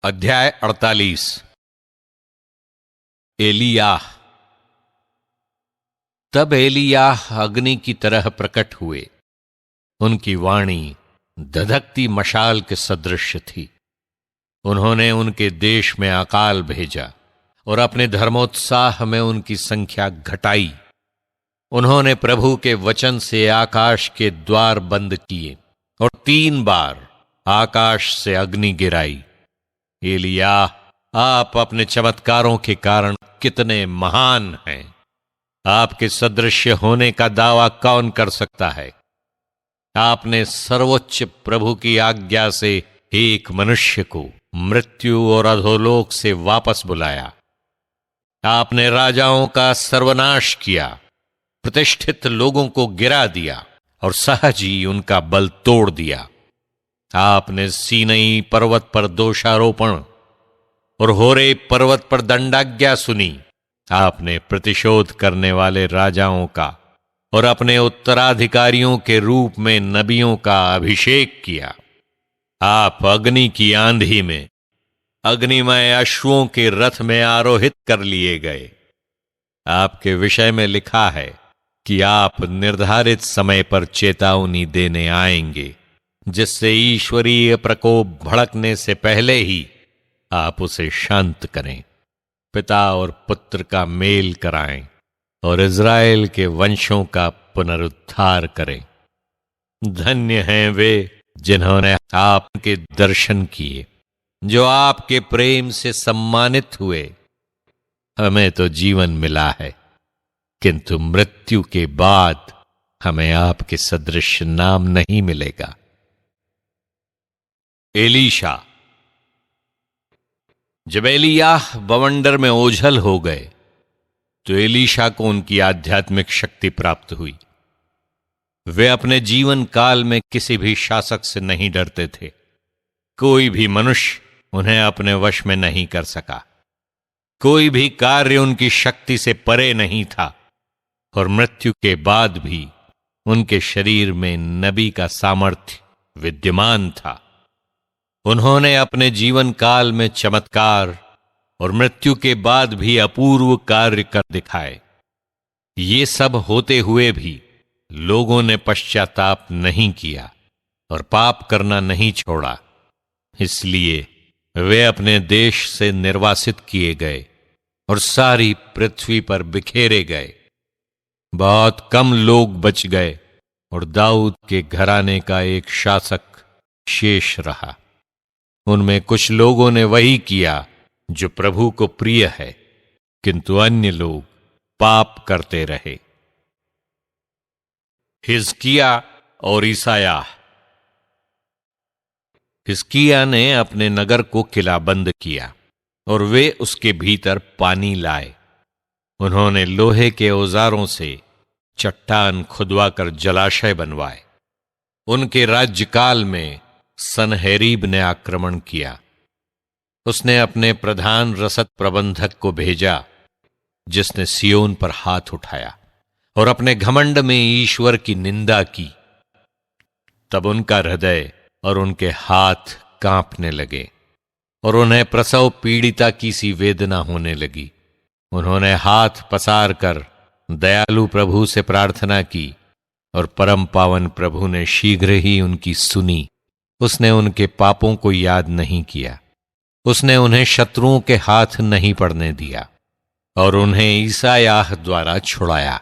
अध्याय 48। एलियाह। तब एलियाह अग्नि की तरह प्रकट हुए। उनकी वाणी धधकती मशाल के सदृश थी। उन्होंने उनके देश में अकाल भेजा और अपने धर्मोत्साह में उनकी संख्या घटाई। उन्होंने प्रभु के वचन से आकाश के द्वार बंद किए और 3 बार आकाश से अग्नि गिराई। एलियाह, आप अपने चमत्कारों के कारण कितने महान हैं। आपके सदृश्य होने का दावा कौन कर सकता है। आपने सर्वोच्च प्रभु की आज्ञा से एक मनुष्य को मृत्यु और अधोलोक से वापस बुलाया। आपने राजाओं का सर्वनाश किया, प्रतिष्ठित लोगों को गिरा दिया और सहज ही उनका बल तोड़ दिया। आपने सीनई पर्वत पर दोषारोपण और होरेब पर्वत पर दंडाज्ञा सुनी। आपने प्रतिशोध करने वाले राजाओं का और अपने उत्तराधिकारियों के रूप में नबियों का अभिषेक किया। आप अग्नि की आंधी में अग्निमय अश्वों के रथ में आरोहित कर लिए गए। आपके विषय में लिखा है कि आप निर्धारित समय पर चेतावनी देने आएंगे, जिससे ईश्वरीय प्रकोप भड़कने से पहले ही आप उसे शांत करें, पिता और पुत्र का मेल कराएं और इज़राइल के वंशों का पुनरुद्धार करें। धन्य हैं वे जिन्होंने आपके दर्शन किए, जो आपके प्रेम से सम्मानित हुए। हमें तो जीवन मिला है, किंतु मृत्यु के बाद हमें आपके सदृश नाम नहीं मिलेगा। एलीशा। जब एलियाह बवंडर में ओझल हो गए तो एलीशा को उनकी आध्यात्मिक शक्ति प्राप्त हुई। वे अपने जीवन काल में किसी भी शासक से नहीं डरते थे। कोई भी मनुष्य उन्हें अपने वश में नहीं कर सका। कोई भी कार्य उनकी शक्ति से परे नहीं था और मृत्यु के बाद भी उनके शरीर में नबी का सामर्थ्य विद्यमान था। उन्होंने अपने जीवन काल में चमत्कार और मृत्यु के बाद भी अपूर्व कार्य कर दिखाए। ये सब होते हुए भी लोगों ने पश्चाताप नहीं किया और पाप करना नहीं छोड़ा। इसलिए वे अपने देश से निर्वासित किए गए और सारी पृथ्वी पर बिखेरे गए। बहुत कम लोग बच गए और दाऊद के घराने का एक शासक शेष रहा। उनमें कुछ लोगों ने वही किया जो प्रभु को प्रिय है, किंतु अन्य लोग पाप करते रहे। हिजकिया और ईसायाह। हिजकिया ने अपने नगर को किलाबंद किया और वे उसके भीतर पानी लाए। उन्होंने लोहे के औजारों से चट्टान खुदवाकर जलाशय बनवाए। उनके राज्यकाल में सनहेरीब ने आक्रमण किया। उसने अपने प्रधान रसद प्रबंधक को भेजा, जिसने सियोन पर हाथ उठाया और अपने घमंड में ईश्वर की निंदा की। तब उनका हृदय और उनके हाथ कांपने लगे और उन्हें प्रसव पीड़िता की सी वेदना होने लगी। उन्होंने हाथ पसार कर दयालु प्रभु से प्रार्थना की और परम पावन प्रभु ने शीघ्र ही उनकी सुनी। उसने उनके पापों को याद नहीं किया। उसने उन्हें शत्रुओं के हाथ नहीं पड़ने दिया और उन्हें ईसायाह द्वारा छुड़ाया।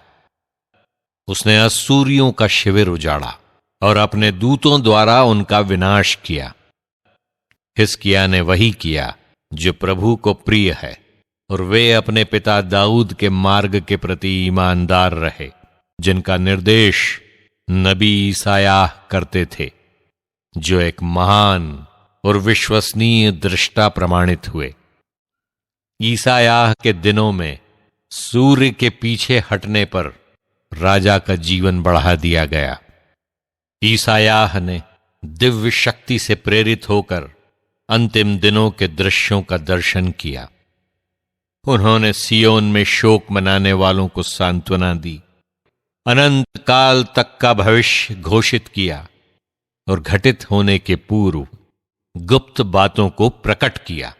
उसने अस्सूरियों का शिविर उजाड़ा और अपने दूतों द्वारा उनका विनाश किया। हिजकिय्याह ने वही किया जो प्रभु को प्रिय है, और वे अपने पिता दाऊद के मार्ग के प्रति ईमानदार रहे, जिनका निर्देश नबी ईसायाह करते थे, जो एक महान और विश्वसनीय दृष्टा प्रमाणित हुए। ईसायाह के दिनों में सूर्य के पीछे हटने पर राजा का जीवन बढ़ा दिया गया। ईसायाह ने दिव्य शक्ति से प्रेरित होकर अंतिम दिनों के दृश्यों का दर्शन किया। उन्होंने सियोन में शोक मनाने वालों को सांत्वना दी, अनंत काल तक का भविष्य घोषित किया और घटित होने के पूर्व गुप्त बातों को प्रकट किया।